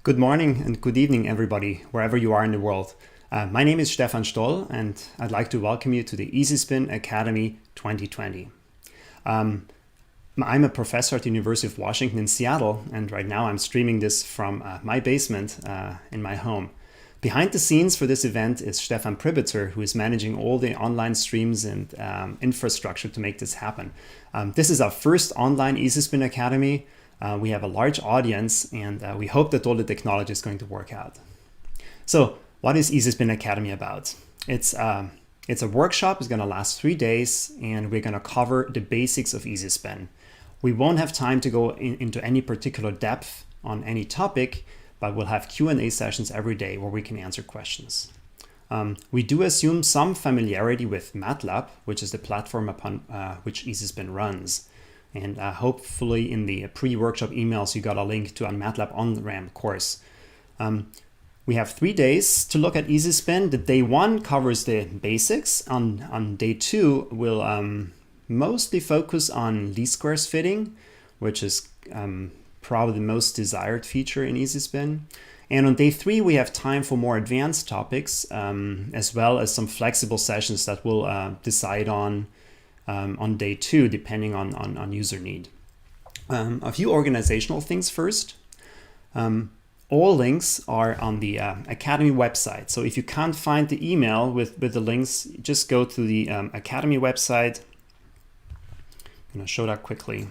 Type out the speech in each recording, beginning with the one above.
Good morning and good evening, everybody, wherever you are in the world. My name is Stefan Stoll, and I'd like to welcome you to the EasySpin Academy 2020. I'm a professor at the University of Washington in Seattle, and right now I'm streaming this from my basement in my home. Behind the scenes for this event is Stefan Pribitzer, who is managing all the online streams and infrastructure to make this happen. This is our first online EasySpin Academy. We have a large audience, and we hope that all the technology is going to work out. So what is EasySpin Academy about? It's a workshop. It's going to last 3 days, and we're going to cover the basics of EasySpin. We won't have time to go into any particular depth on any topic, but we'll have Q&A sessions every day where we can answer questions. We do assume some familiarity with MATLAB, which is the platform upon which EasySpin runs. And hopefully in the pre-workshop emails, you got a link to a MATLAB on-ramp course. We have 3 days to look at EasySpin. The day 1 covers the basics. On day 2, we'll mostly focus on least squares fitting, which is probably the most desired feature in EasySpin. And on day 3, we have time for more advanced topics, as well as some flexible sessions that we'll decide on day 2, depending on user need. A few organizational things first. All links are on the Academy website. So if you can't find the email with the links, just go to the Academy website. I'm going to show that quickly.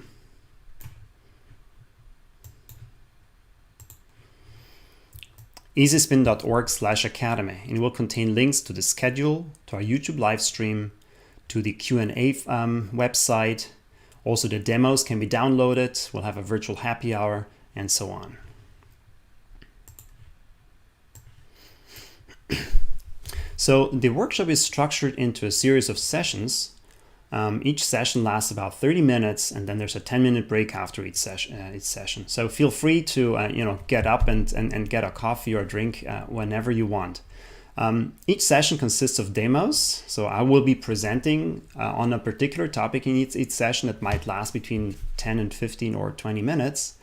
easyspin.org/academy, and it will contain links to the schedule, to our YouTube live stream, to the Q&A website. Also, the demos can be downloaded. We'll have a virtual happy hour and so on. So the workshop is structured into a series of sessions. Each session lasts about 30 minutes, and then there's a 10-minute break after each session. So feel free to get up and get a coffee or a drink whenever you want. Each session consists of demos, so I will be presenting on a particular topic in each session that might last between 10 and 15 or 20 minutes.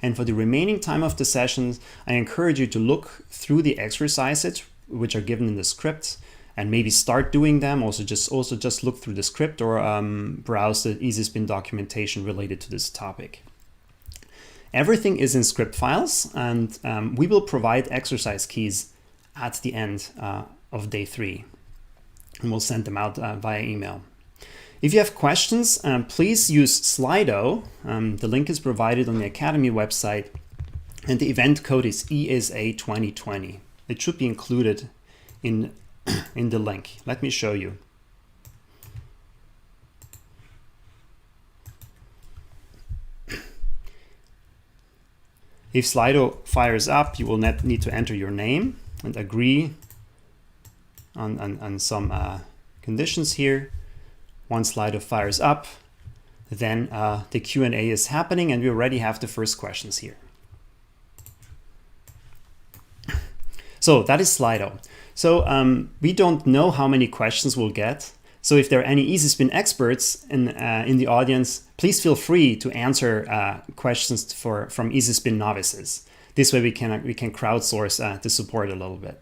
And for the remaining time of the sessions, I encourage you to look through the exercises which are given in the script and maybe start doing them. Also just look through the script or browse the EasySpin documentation related to this topic. Everything is in script files, and we will provide exercise keys at the end of day 3, and we'll send them out via email. If you have questions, please use Slido. The link is provided on the Academy website, and the event code is ESA2020. It should be included in the link. Let me show you. If Slido fires up, you will need to enter your name and agree on some conditions here. Once Slido fires up, then the Q&A is happening, and we already have the first questions here. So that is Slido. So we don't know how many questions we'll get. So if there are any EasySpin experts in the audience, please feel free to answer questions from EasySpin novices. This way we can crowdsource the support a little bit.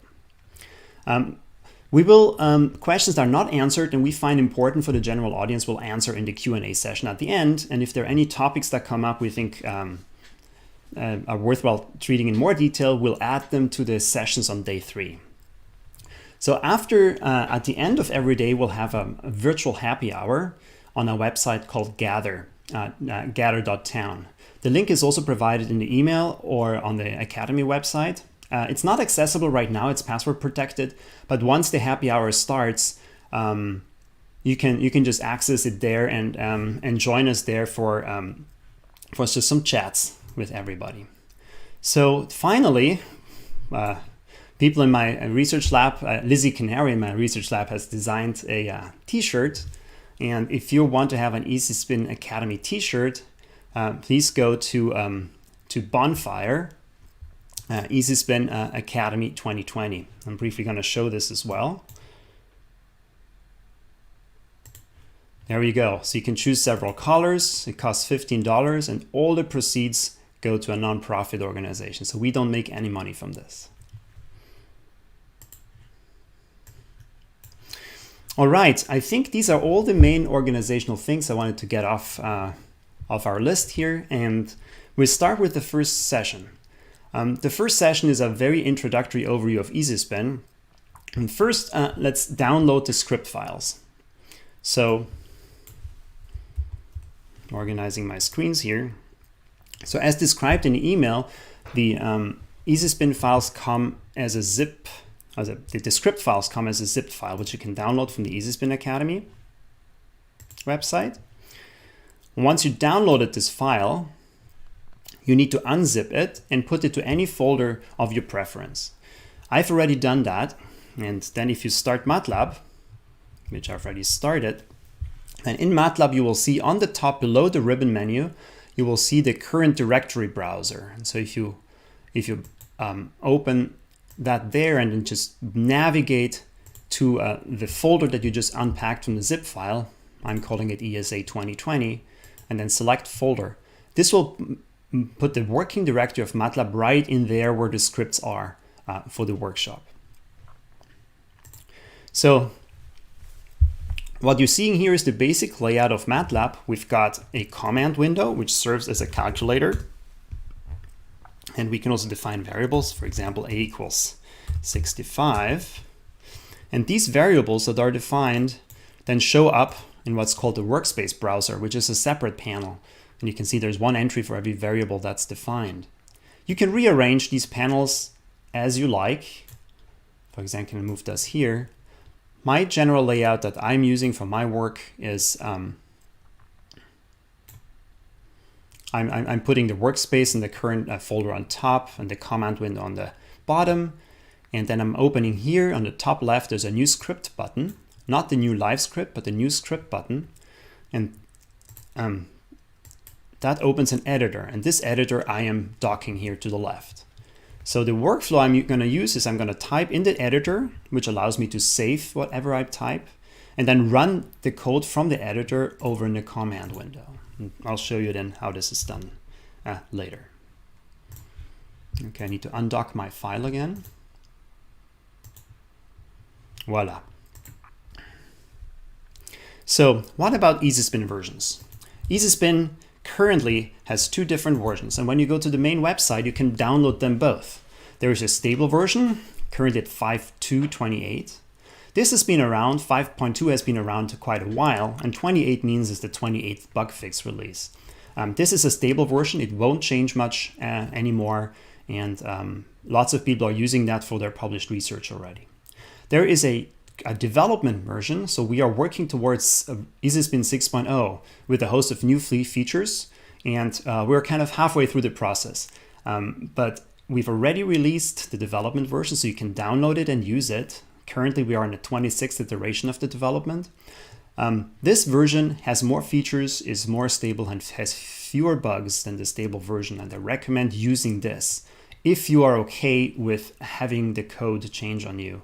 Questions that are not answered and we find important for the general audience, we'll answer in the Q&A session at the end. And if there are any topics that come up we think are worthwhile treating in more detail, we'll add them to the sessions on day 3. So at the end of every day, we'll have a virtual happy hour on a website called Gather, gather.town. The link is also provided in the email or on the Academy website. It's not accessible right now, it's password protected, but once the happy hour starts, you can just access it there and join us there for just some chats with everybody. So finally, people in my research lab, Lizzie Canary in my research lab has designed a t-shirt. And if you want to have an EasySpin Academy t-shirt, please go to Bonfire, EasySpin Academy 2020. I'm briefly going to show this as well. There you go. So you can choose several colors. It costs $15, and all the proceeds go to a non-profit organization. So we don't make any money from this. All right, I think these are all the main organizational things I wanted to get off our list here. And we'll start with the first session. The first session is a very introductory overview of EasySpin. And first, let's download the script files. So, organizing my screens here. So as described in the email, the EasySpin files come as a zip. The script files come as a zip file, which you can download from the EasySpin Academy website. Once you downloaded this file, you need to unzip it and put it to any folder of your preference. I've already done that. And then if you start MATLAB, which I've already started, and in MATLAB you will see on the top below the ribbon menu, you will see the current directory browser. And so if you open that there and then just navigate to the folder that you just unpacked from the zip file, I'm calling it ESA 2020, and then select folder. This will put the working directory of MATLAB right in there where the scripts are for the workshop. So what you're seeing here is the basic layout of MATLAB. We've got a command window, which serves as a calculator. And we can also define variables, for example, a equals 65. And these variables that are defined then show up in what's called the workspace browser, which is a separate panel. And you can see there's one entry for every variable that's defined. You can rearrange these panels as you like. For example, I can move this here. My general layout that I'm using for my work is I'm putting the workspace in the current folder on top and the command window on the bottom. And then I'm opening here on the top left, there's a new script button, not the new live script, but the new script button. And that opens an editor. And this editor I am docking here to the left. So the workflow I'm going to use is I'm going to type in the editor, which allows me to save whatever I type, and then run the code from the editor over in the command window. And I'll show you then how this is done later. Okay, I need to undock my file again. Voila. So what about EasySpin versions? EasySpin currently has two different versions, and when you go to the main website, you can download them both. There is a stable version, currently at 5.2.28. This has been around, 5.2 has been around quite a while, and 28 means it's the 28th bug fix release. This is a stable version, it won't change much anymore, and lots of people are using that for their published research already. There is a development version, so we are working towards EasySpin 6.0 with a host of new features, and we're kind of halfway through the process. But we've already released the development version, so you can download it and use it. Currently, we are in the 26th iteration of the development. This version has more features, is more stable, and has fewer bugs than the stable version, and I recommend using this if you are okay with having the code change on you.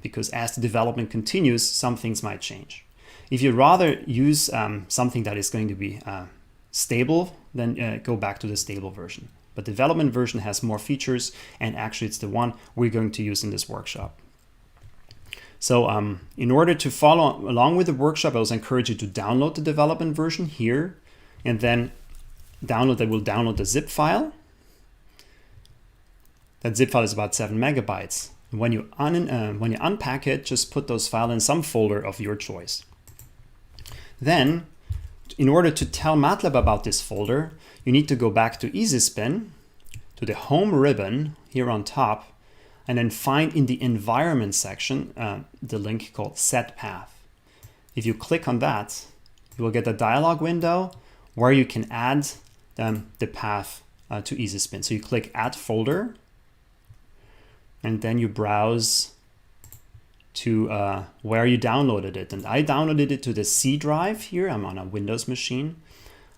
Because as the development continues, some things might change. If you'd rather use something that is going to be stable, then go back to the stable version. But the development version has more features, and actually it's the one we're going to use in this workshop. So in order to follow along with the workshop, I also encourage you to download the development version here, and then we'll download the zip file. That zip file is about 7 megabytes. When you unpack it, just put those files in some folder of your choice. Then, in order to tell MATLAB about this folder, you need to go back to EasySpin, to the home ribbon here on top, and then find in the environment section the link called set path. If you click on that, you will get a dialog window where you can add the path to EasySpin. So you click add folder, and then you browse to where you downloaded it. And I downloaded it to the C drive here. I'm on a Windows machine.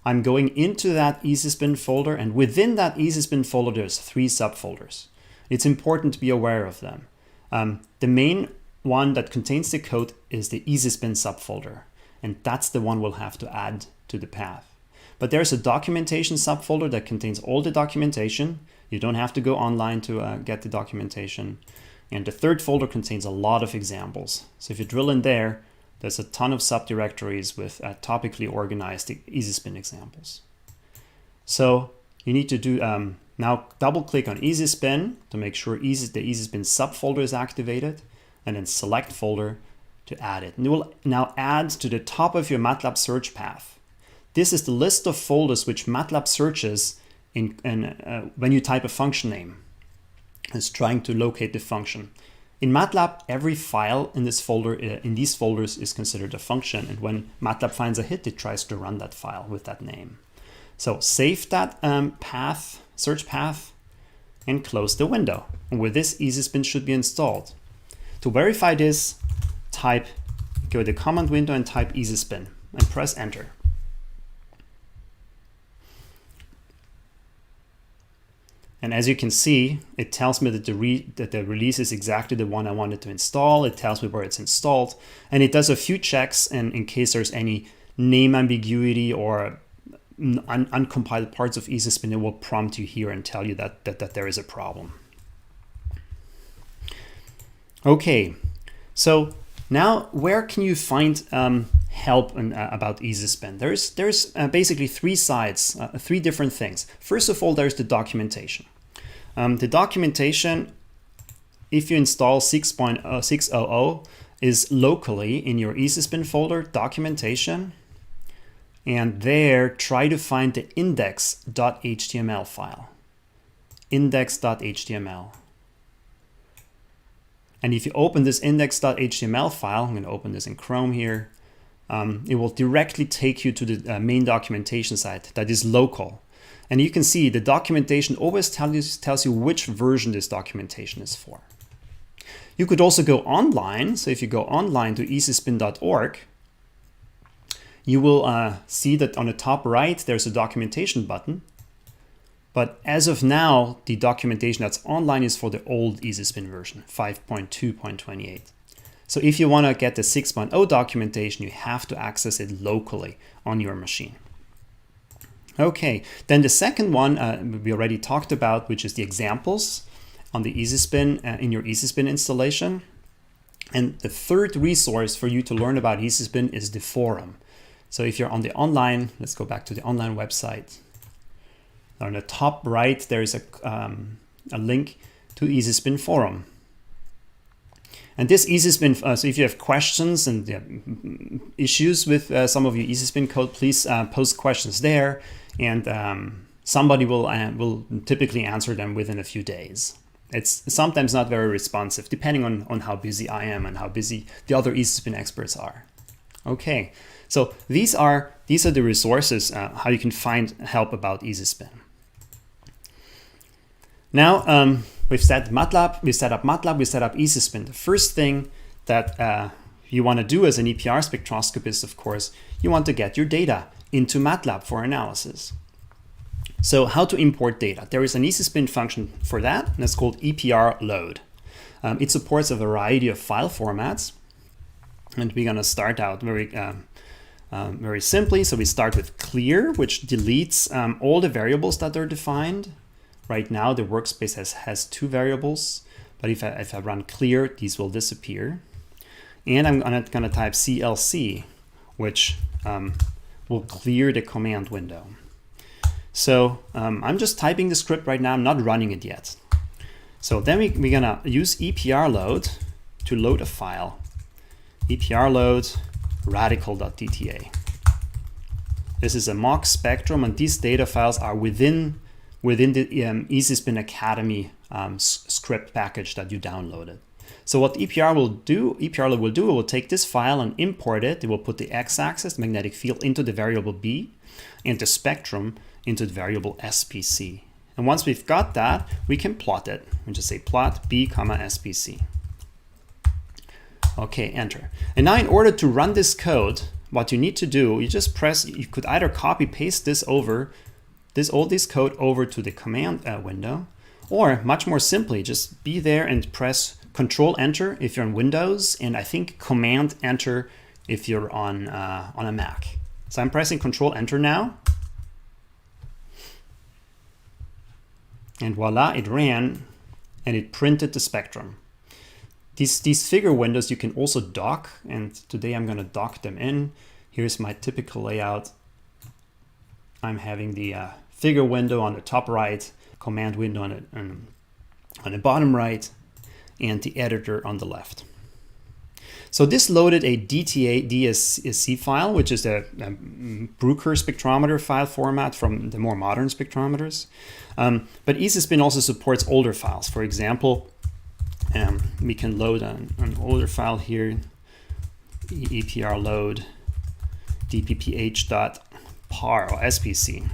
I'm going into that EasySpin folder, and within that EasySpin folder, there's 3 subfolders. It's important to be aware of them. The main one that contains the code is the EasySpin subfolder, and that's the one we'll have to add to the path. but there's a documentation subfolder that contains all the documentation. You don't have to go online to get the documentation. And the third folder contains a lot of examples. So if you drill in there, there's a ton of subdirectories with topically organized EasySpin examples. So you need to do now double click on EasySpin to make sure the EasySpin subfolder is activated, and then select folder to add it. And it will now add to the top of your MATLAB search path. This is the list of folders which MATLAB searches when you type a function name. It's trying to locate the function. In MATLAB, every file in this folder, in these folders, is considered a function, and when MATLAB finds a hit, it tries to run that file with that name. So save that search path, and close the window. And with this, EasySpin should be installed. To verify this, go to the command window and type EasySpin and press enter. And as you can see, it tells me that the release is exactly the one I wanted to install. It tells me where it's installed, and it does a few checks, and in case there's any name ambiguity or uncompiled parts of EasySpin, it will prompt you here and tell you that there is a problem. Okay, so now where can you find help about EasySpin? There's basically three sides, three different things. First of all, there's the documentation. The documentation, if you install 6.600, is locally in your EasySpin folder, documentation, and there try to find the index.html file. Index.html. And if you open this index.html file, I'm going to open this in Chrome here, it will directly take you to the main documentation site that is local. And you can see the documentation always tells you which version this documentation is for. You could also go online. So if you go online to easyspin.org, you will see that on the top right, there's a documentation button. But as of now, the documentation that's online is for the old EasySpin version, 5.2.28. So if you want to get the 6.0 documentation, you have to access it locally on your machine. Okay, then the second one we already talked about, which is the examples on the EasySpin in your EasySpin installation. And the third resource for you to learn about EasySpin is the forum. So if you're on the online, let's go back to the online website. On the top right, there is a link to EasySpin forum. And this EasySpin, so if you have questions and issues with some of your EasySpin code, please post questions there, and somebody will typically answer them within a few days. It's sometimes not very responsive, depending on how busy I am and how busy the other EasySpin experts are. Okay, so these are the resources how you can find help about EasySpin. Now we've set up MATLAB, we set up EasySpin. The first thing that you want to do as an EPR spectroscopist, of course, you want to get your data into MATLAB for analysis. So how to import data? There is an EasySpin function for that, and it's called EPR load. It supports a variety of file formats, and we're going to start out very simply. So we start with clear, which deletes all the variables that are defined. Right now, the workspace has two variables, but if I run clear, these will disappear. And I'm going to type CLC, which will clear the command window. So I'm just typing the script right now. I'm not running it yet. So then we're going to use EPR load to load a file. EPR load radical.dta. This is a mock spectrum, and these data files are within the EasySpin Academy script package that you downloaded. So what EPR load will do, it will take this file and import it. It will put the x-axis, magnetic field, into the variable B, and the spectrum into the variable SPC. And once we've got that, we can plot it. We just say plot B, SPC. Okay, enter. And now in order to run this code, what you need to do, you could either copy paste this over, all this code over to the command window, or much more simply, just be there and press Control Enter if you're on Windows, and I think Command Enter if you're on a Mac. So I'm pressing Control Enter now, And voila, it ran and it printed the spectrum. These figure windows you can also dock, and today I'm going to dock them in. Here's my typical layout. I'm having the figure window on the top right, command window on the bottom right, and the editor on the left. So this loaded a DTA DSC file, which is a Bruker spectrometer file format from the more modern spectrometers. But EasySpin also supports older files. For example, we can load an older file here, EPR load dpph.par or SPC.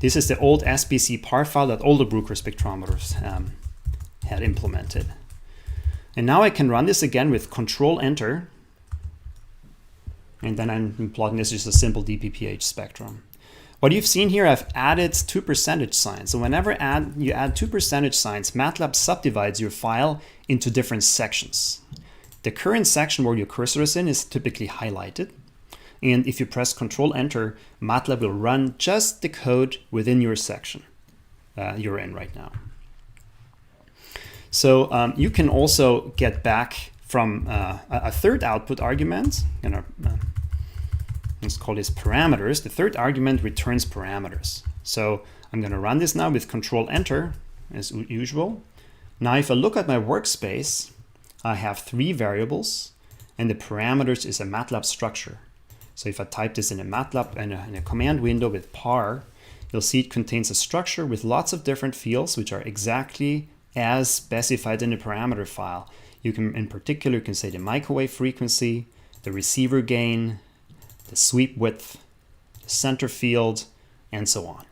This is the old SPC par file that all the Bruker spectrometers had implemented. And now I can run this again with Control Enter. And then I'm plotting this as a simple DPPH spectrum. What you've seen here, I've added 2 percentage signs. So whenever you add 2 percentage signs, MATLAB subdivides your file into different sections. The current section where your cursor is in is typically highlighted. And if you press Control Enter, MATLAB will run just the code within your section you're in right now. So you can also get back from a third output argument. Let's call this parameters. The third argument returns parameters. So I'm going to run this now with Control Enter as usual. Now if I look at my workspace, I have 3 variables, and the parameters is a MATLAB structure. So if I type this in a MATLAB in a command window with par, you'll see it contains a structure with lots of different fields which are exactly as specified in the parameter file. You can, in particular, you can say the microwave frequency, the receiver gain, the sweep width, the center field, and so on.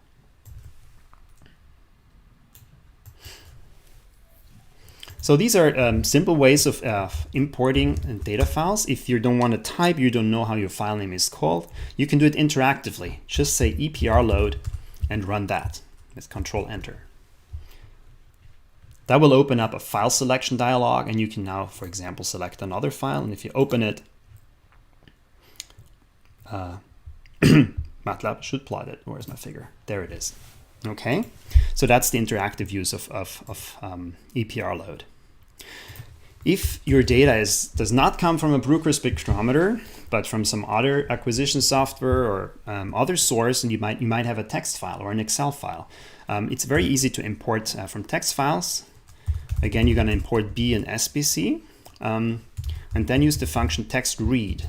So these are simple ways of importing data files. If you don't want to type, you don't know how your file name is called, you can do it interactively. Just say EPR load and run that with Control Enter. That will open up a file selection dialog, and you can now, for example, select another file. And if you open it, MATLAB should plot it. Where's my figure? There it is. Okay, so that's the interactive use of EPR load. If your data does not come from a Bruker spectrometer, but from some other acquisition software or other source, and you might have a text file or an Excel file, it's very easy to import from text files. Again, you're going to import B and SPC, and then use the function text read.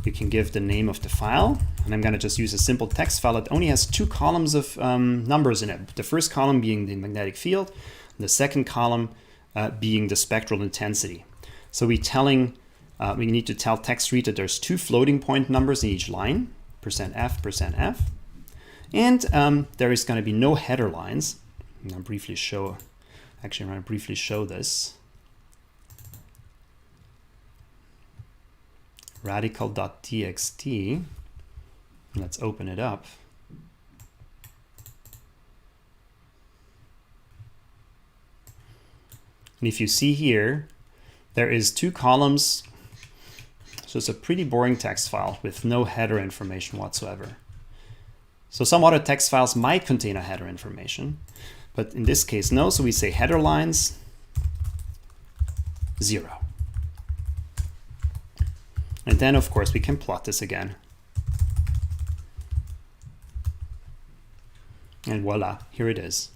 You can give the name of the file, and I'm going to just use a simple text file that only has 2 columns of numbers in it. The first column being the magnetic field, and the second column being the spectral intensity. So we need to tell text read that there's 2 floating point numbers in each line, %F, and there is going to be no header lines. I'm going to briefly show this. Radical.txt. Let's open it up. And if you see here, there is 2 columns. So it's a pretty boring text file with no header information whatsoever. So some other text files might contain a header information, but in this case, no. So we say header lines 0. And then, of course, we can plot this again. And voila, here it is.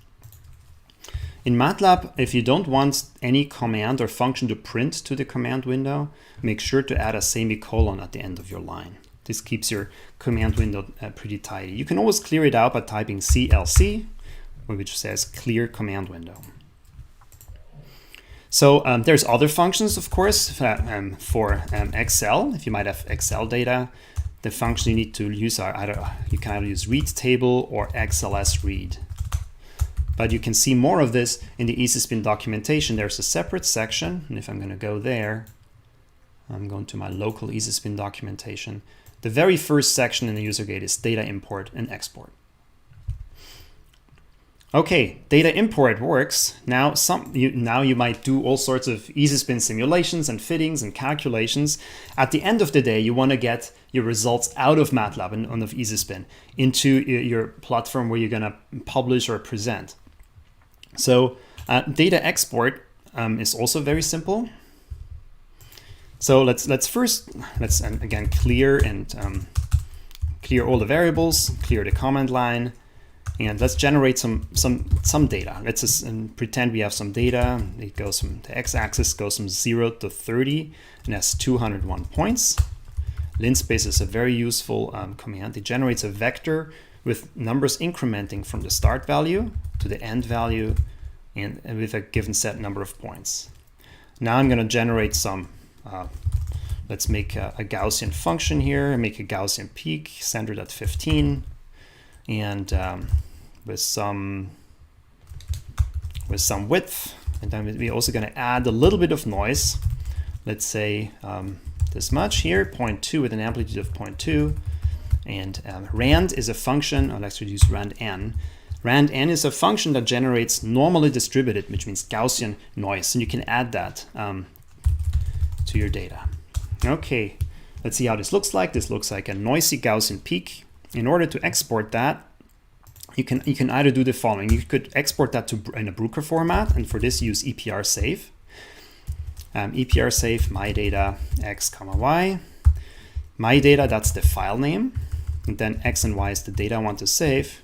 In MATLAB, if you don't want any command or function to print to the command window, make sure to add a semicolon at the end of your line. This keeps your command window pretty tidy. You can always clear it out by typing CLC, which says clear command window. So there's other functions, of course, for Excel. If you might have Excel data, the function you need to use you can either use read table or XLS read. But you can see more of this in the EasySpin documentation. There's a separate section, and if I'm going to go there, I'm going to my local EasySpin documentation. The very first section in the user guide is data import and export. Okay, data import works. Now you might do all sorts of EasySpin simulations and fittings and calculations. At the end of the day, you want to get your results out of MATLAB and of EasySpin into your platform where you're going to publish or present. So data export is also very simple. So let's again clear all the variables, clear the command line, and let's generate some data. Let's just pretend we have some data. It goes from the x-axis goes from 0 to 30 and has 201 points. Linspace is a very useful command. It generates a vector with numbers incrementing from the start value to the end value and with a given set number of points. Now I'm going to generate some, let's make a Gaussian function here, make a Gaussian peak centered at 15, and with some width, and then we're also going to add a little bit of noise. Let's say this much here, 0.2 with an amplitude of 0.2, and rand is a function, or let's use rand n. Rand n is a function that generates normally distributed, which means Gaussian noise, and you can add that to your data. Okay, let's see how this looks like. This looks like a noisy Gaussian peak. In order to export that, you can either do the following. You could export that in a Bruker format, and for this use EPR save. EPR save my data x comma y. My data, that's the file name, and then x and y is the data I want to save.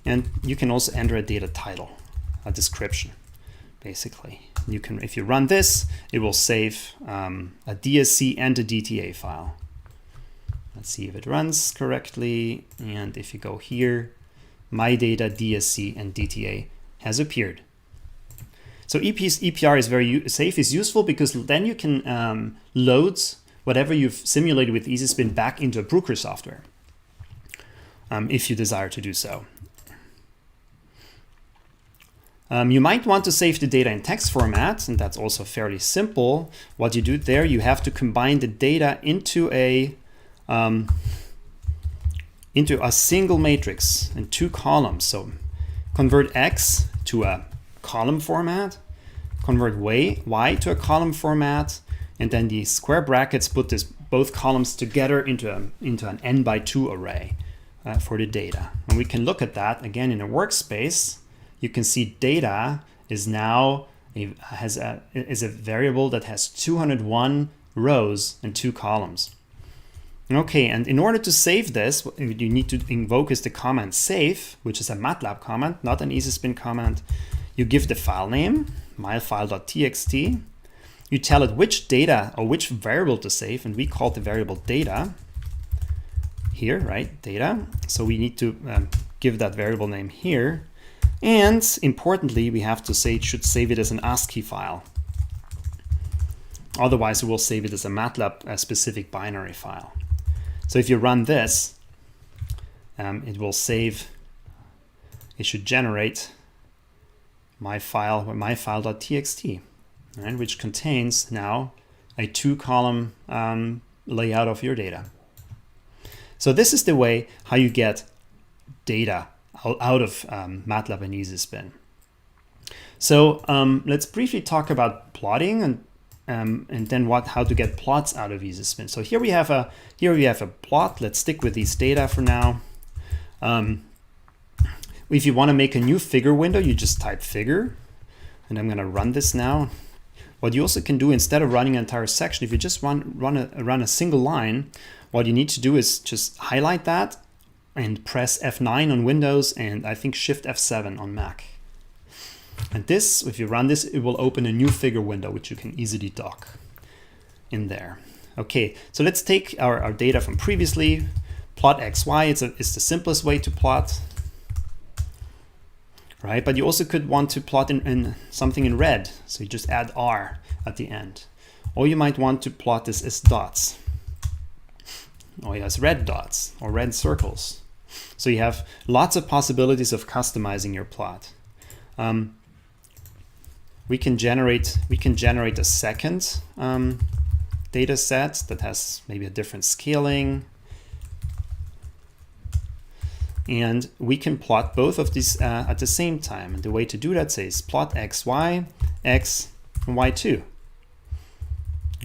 And you can also enter a data title, a description, basically. You can, if you run this, it will save a DSC and a DTA file. Let's see if it runs correctly. And if you go here, my data DSC and DTA has appeared. So EPR is very safe, is useful because then you can load whatever you've simulated with EasySpin back into a Bruker software, if you desire to do so. You might want to save the data in text format, and that's also fairly simple. What you do there, you have to combine the data into a single matrix in 2 columns. So convert X to a column format, convert Y to a column format, and then the square brackets put both columns together into an n×2 array for the data. And we can look at that again in a workspace. You can see data is now is a variable that has 201 rows and 2 columns. Okay, and in order to save this, what you need to invoke is the command save, which is a MATLAB command, not an EasySpin command. You give the file name, myfile.txt. You tell it which data or which variable to save, and we call the variable data here, right? Data. So we need to give that variable name here. And importantly, we have to say it should save it as an ASCII file. Otherwise, it will save it as a MATLAB specific binary file. So if you run this, it will save, it should generate myfile.txt, right, which contains now a 2-column layout of your data. So this is the way how you get data out of MATLAB and EasySpin. So let's briefly talk about plotting and then how to get plots out of EasySpin. So here we have a plot. Let's stick with these data for now. If you want to make a new figure window, you just type figure, and I'm going to run this now. What you also can do, instead of running an entire section, if you just run a single line, what you need to do is just highlight that and press F9 on Windows and I think Shift F7 on Mac. And this, if you run this, it will open a new figure window, which you can easily dock in there. Okay, so let's take our data from previously. Plot XY, it's the simplest way to plot, right? But you also could want to plot in something in red. So you just add R at the end. Or you might want to plot this as dots, or as red dots or red circles. So you have lots of possibilities of customizing your plot. We can generate a second data set that has maybe a different scaling. And we can plot both of these at the same time. And the way to do that says plot XY, X, and Y2.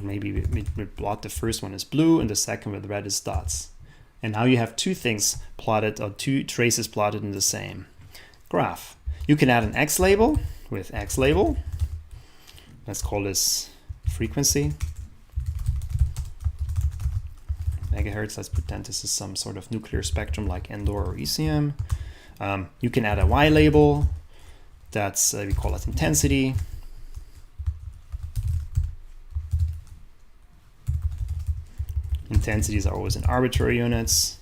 Maybe we plot the first one as blue and the second with red as dots. And now you have 2 things plotted, or 2 traces plotted in the same graph. You can add an X label with X label. Let's call this frequency. Megahertz, let's pretend this is some sort of nuclear spectrum like Endor or ECM. You can add a Y label. That's, we call it intensity. Intensities are always in arbitrary units.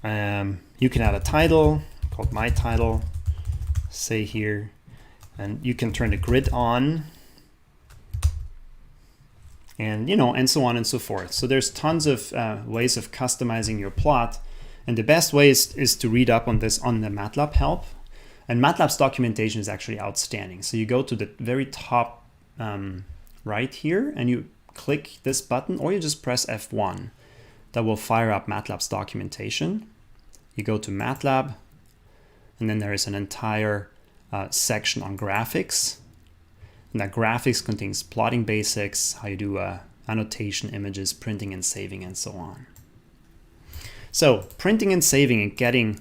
You can add a title called my title, say here, and you can turn the grid on, and and so on and so forth. So there's tons of ways of customizing your plot, and the best way is to read up on this on the MATLAB help. And MATLAB's documentation is actually outstanding. So you go to the very top right here, and you click this button, or you just press F1. That will fire up MATLAB's documentation. You go to MATLAB, and then there is an entire section on graphics. And that graphics contains plotting basics, how you do annotation, images, printing and saving, and so on. So printing and saving and getting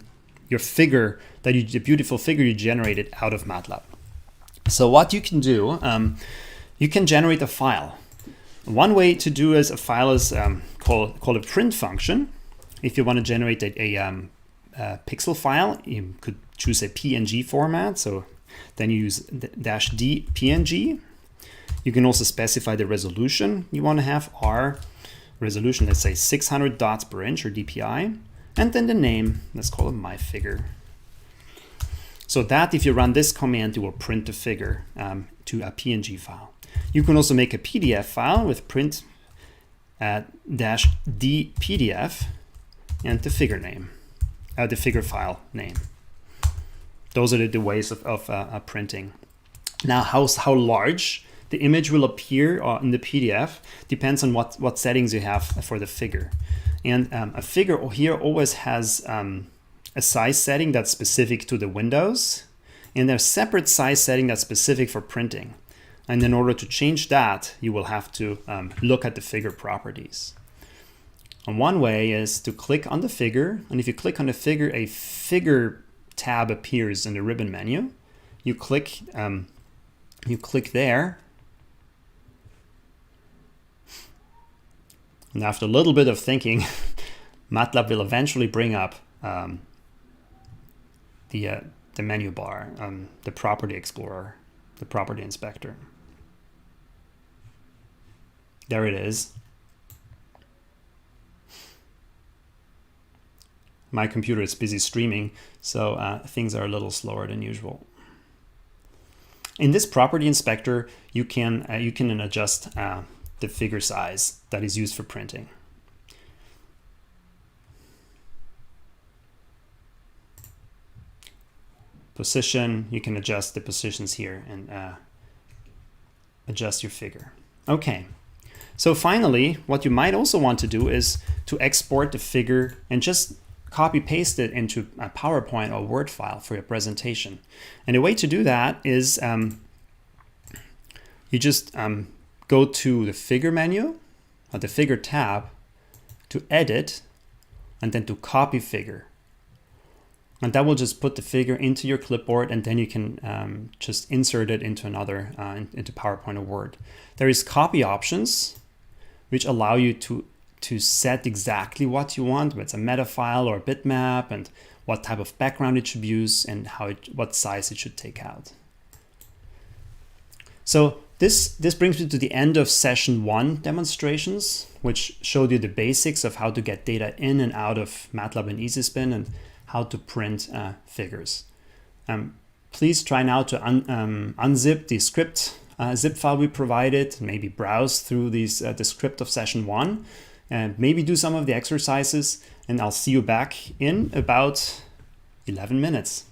your figure, the beautiful figure you generated out of MATLAB. So what you can do, you can generate a file. One way to do a file is called a print function. If you want to generate a pixel file, you could choose a PNG format. So then you use -d PNG. You can also specify the resolution you want to have. R resolution, let's say 600 dots per inch, or DPI. And then the name, let's call it my figure. So that if you run this command, it will print the figure to a PNG file. You can also make a PDF file with print -d PDF and the figure name, the figure file name. Those are the ways of printing. Now, how large the image will appear in the PDF depends on what settings you have for the figure. And a figure here always has a size setting that's specific to the windows, and there's a separate size setting that's specific for printing. And in order to change that, you will have to look at the figure properties. And one way is to click on the figure, and if you click on the figure, a figure tab appears in the ribbon menu. You click there, and after a little bit of thinking, MATLAB will eventually bring up the menu bar, the property explorer, the property inspector. There it is. My computer is busy streaming, so things are a little slower than usual. In this property inspector, you can adjust the figure size that is used for printing. Position, you can adjust the positions here and adjust your figure. Okay. So finally, what you might also want to do is to export the figure and just copy paste it into a PowerPoint or Word file for your presentation. And the way to do that is you just go to the figure menu or the figure tab, to edit, and then to copy figure. And that will just put the figure into your clipboard, and then you can just insert it into into PowerPoint or Word. There is copy options, which allow you to set exactly what you want, whether it's a meta file or a bitmap, and what type of background it should use, and what size it should take out. So this brings me to the end of session 1 demonstrations, which showed you the basics of how to get data in and out of MATLAB and EasySpin, and how to print figures. Please try now to unzip the script zip file we provided, maybe browse through the script of session 1, and maybe do some of the exercises, and I'll see you back in about 11 minutes.